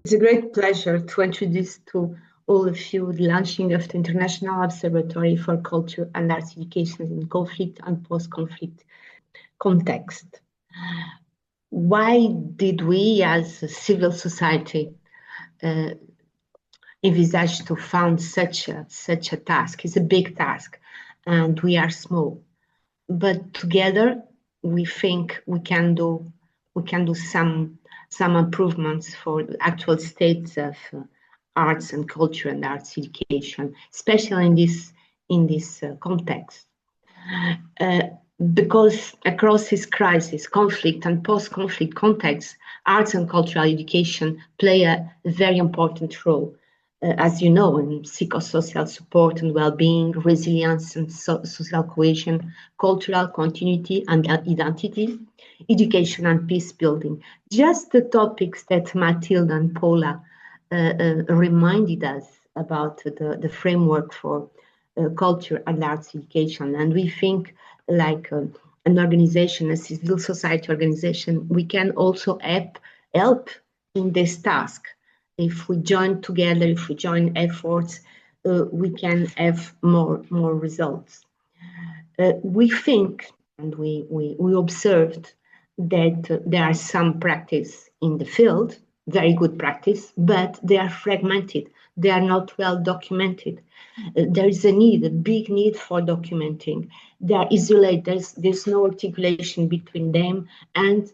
It's a great pleasure to introduce to all of you the launching of the International Observatory for Culture and Arts Education in Conflict and Post-Conflict Context. Why did we, as a civil society, envisage to found such a task? It's a big task, and we are small, but together we think we can do some improvements for the actual states of arts and culture and arts education, especially in this context. Because across this crisis, conflict and post-conflict context, arts and cultural education play a very important role, as you know, in psychosocial support and well-being, resilience and social cohesion, cultural continuity and identity, education and peace building. Just the topics that Matilda and Paula reminded us about the framework for culture and arts education. And we think like an organization, a civil society organization, we can also help in this task. If we join together, if we join efforts, we can have more results. We think, and we observed that there are some practice in the field, very good practice, but they are fragmented. They are not well documented. There is a big need for documenting. They are isolated. There's no articulation between them, and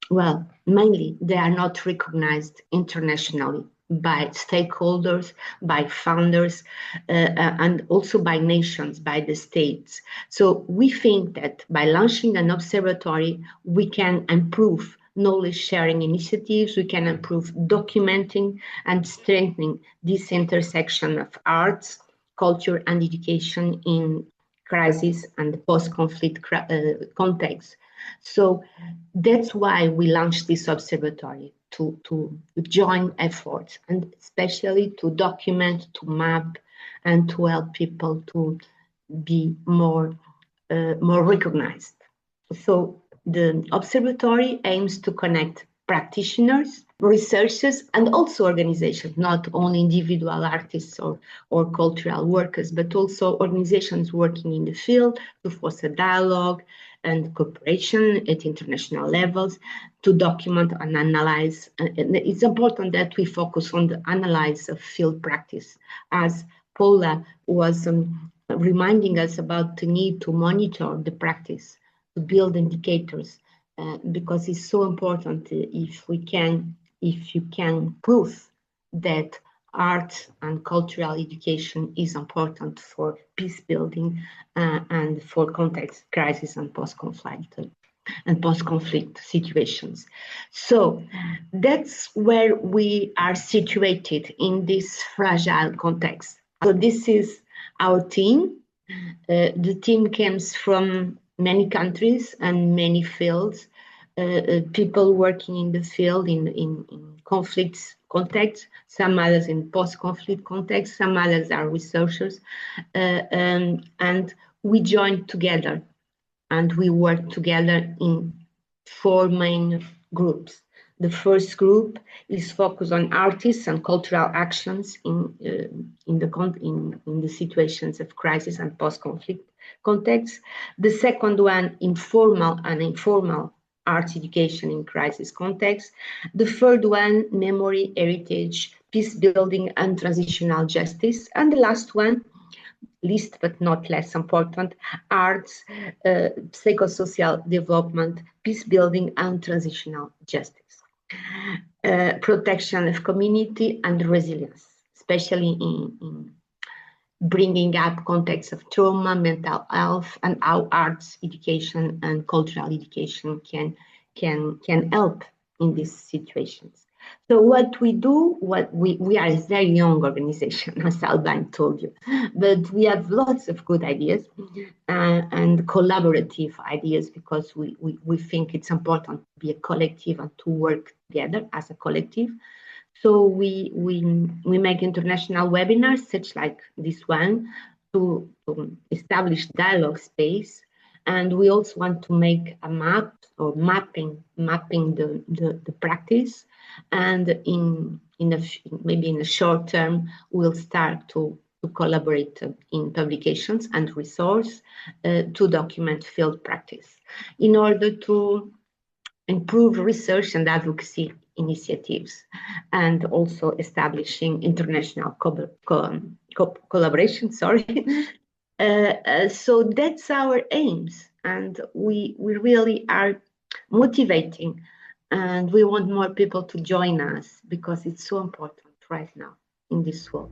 well, mainly they are not recognized internationally by stakeholders, by founders, and also by nations, by the states. So we think that by launching an observatory, we can improve knowledge sharing initiatives, we can improve documenting and strengthening this intersection of arts, culture, and education in crisis and post-conflict context. So that's why we launched this observatory, to join efforts, and especially to document, to map, and to help people to be more recognized. So the observatory aims to connect practitioners, researchers, and also organizations, not only individual artists or cultural workers, but also organizations working in the field to foster dialogue and cooperation at international levels, to document and analyze. And it's important that we focus on the analysis of field practice, as Paula was reminding us about the need to monitor the practice, to build indicators, because it's so important if you can prove that art and cultural education is important for peace building and for context crisis and post-conflict situations. So that's where we are situated in this fragile context. So this is our team. The team comes from many countries and many fields, people working in the field in conflicts context, some others in post-conflict context, some others are researchers, and we join together and we work together in 4 main groups. The first group is focused on artists and cultural actions in the situations of crisis and post-conflict context. The second one, informal and informal arts education in crisis context. The third one, memory, heritage, peace building, and transitional justice. And the last one, least but not less important, arts, psychosocial development, peace building, and transitional justice. Protection of community and resilience, especially in bringing up context of trauma, mental health, and how arts education and cultural education can help in these situations. So what we do, we are a very young organization, as Albine told you, but we have lots of good ideas and collaborative ideas, because we think it's important to be a collective and to work together as a collective. So we make international webinars, such like this one, to establish dialogue space And we also want to make a map or mapping the practice. And maybe in the short term, we'll start to collaborate in publications and resource to document field practice in order to improve research and advocacy initiatives, and also establishing international collaboration. So that's our aims, and we really are motivating, and we want more people to join us because it's so important right now in this world.